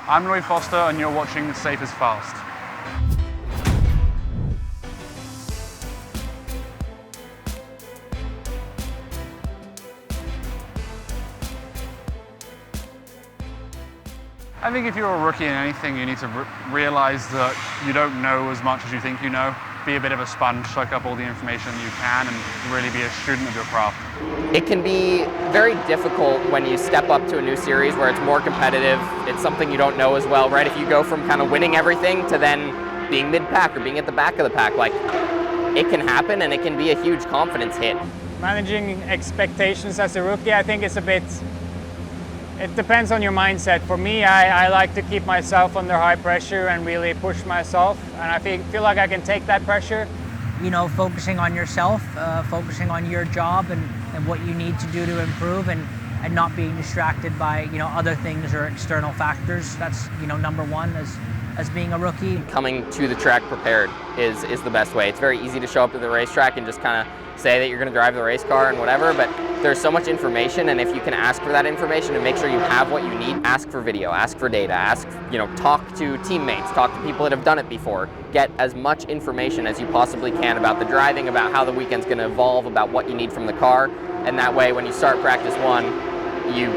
I'm Lochie Foster and you're watching SAFEisFAST. I think if you're a rookie in anything, you need to realize that you don't know as much as you think you know. Be a bit of a sponge, soak up all the information you can, and really be a student of your craft. It can be very difficult when you step up to a new series where it's more competitive. It's something you don't know as well, right? If you go from kind of winning everything to then being mid-pack or being at the back of the pack, like, it can happen and it can be a huge confidence hit. Managing expectations as a rookie, I think it's a bit, it depends on your mindset. For me, I like to keep myself under high pressure and really push myself, and I feel like I can take that pressure. You know, focusing on yourself, focusing on your job and what you need to do to improve, and not being distracted by, you know, other things or external factors. That's, you know, number one as being a rookie. Coming to the track prepared is the best way. It's very easy to show up to the racetrack and just kind of say that you're going to drive the race car and whatever, but there's so much information, and if you can ask for that information and make sure you have what you need, ask for video, ask for data, ask, you know, talk to teammates, talk to people that have done it before, get as much information as you possibly can about the driving, about how the weekend's going to evolve, about what you need from the car, and that way when you start practice one, you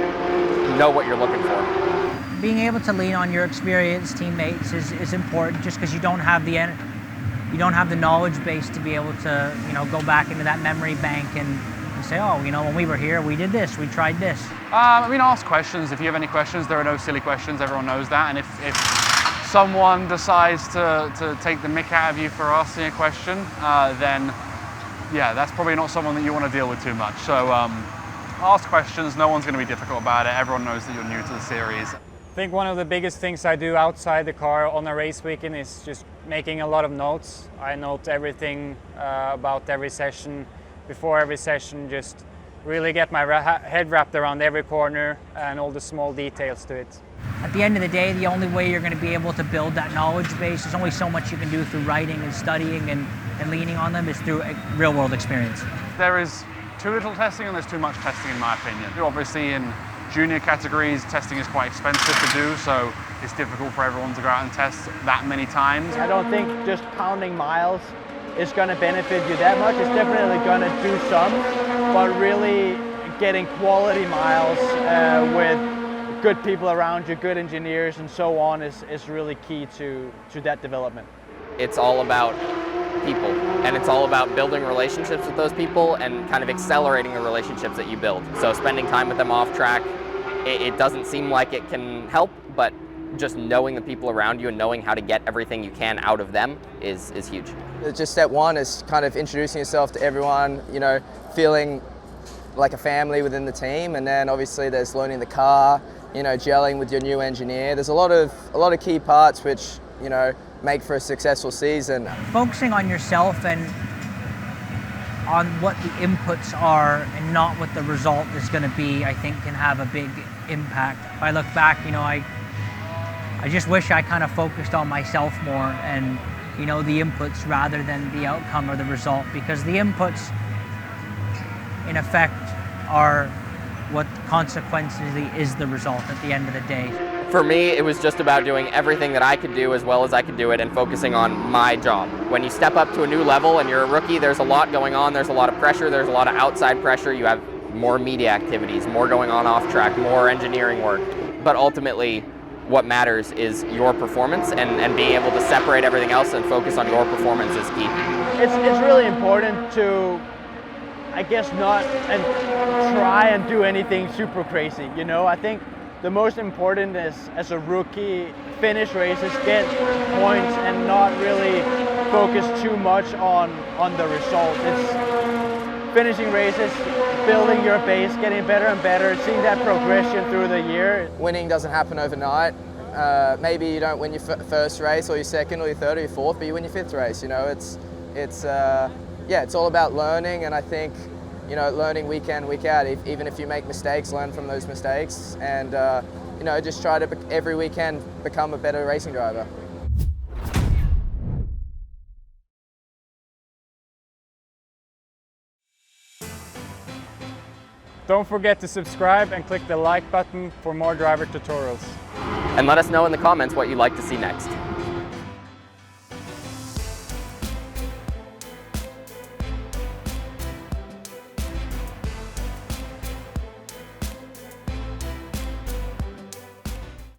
know what you're looking for. Being able to lean on your experienced teammates is important, just because you don't have the knowledge base to be able to, you know, go back into that memory bank and say, oh, you know, when we were here, we did this, we tried this. I mean, ask questions. If you have any questions, there are no silly questions, everyone knows that. And if someone decides to take the mick out of you for asking a question, then yeah, that's probably not someone that you want to deal with too much. So ask questions, no one's going to be difficult about it. Everyone knows that you're new to the series. I think one of the biggest things I do outside the car on a race weekend is just making a lot of notes. I note everything about every session, before every session, just really get my head wrapped around every corner and all the small details to it. At the end of the day, the only way you're going to be able to build that knowledge base, there's only so much you can do through writing and studying and leaning on them, is through a real world experience. There is too little testing and there's too much testing in my opinion. Obviously in junior categories, testing is quite expensive to do, so it's difficult for everyone to go out and test that many times. I don't think just counting miles is going to benefit you that much. It's definitely going to do some, but really getting quality miles with good people around you, good engineers and so on is really key to that development. It's all about people, and it's all about building relationships with those people and kind of accelerating the relationships that you build. So spending time with them off track, it doesn't seem like it can help, but just knowing the people around you and knowing how to get everything you can out of them is huge. Just step one is kind of introducing yourself to everyone, you know, feeling like a family within the team, and then obviously there's learning the car, you know, gelling with your new engineer. There's a lot of key parts which, you know, make for a successful season. Focusing on yourself and on what the inputs are and not what the result is going to be, I think can have a big impact. If I look back, you know, I just wish I kind of focused on myself more and, you know, the inputs rather than the outcome or the result, because the inputs in effect are what consequently is the result at the end of the day. For me, it was just about doing everything that I could do as well as I could do it and focusing on my job. When you step up to a new level and you're a rookie, there's a lot going on, there's a lot of pressure, there's a lot of outside pressure, you have more media activities, more going on off track, more engineering work. But ultimately, what matters is your performance, and being able to separate everything else and focus on your performance is key. It's really important to, I guess, not and try and do anything super crazy, you know. I think the most important is, as a rookie, finish races, get points, and not really focus too much on the result. It's finishing races, building your base, getting better and better, seeing that progression through the year. Winning doesn't happen overnight. Maybe you don't win your first race or your second or your third or your fourth, but you win your fifth race. You know, it's all about learning, and I think, you know, learning week in, week out. Even if you make mistakes, learn from those mistakes, and you know, just try to every weekend become a better racing driver. Don't forget to subscribe and click the like button for more driver tutorials. and let us know in the comments what you'd like to see next.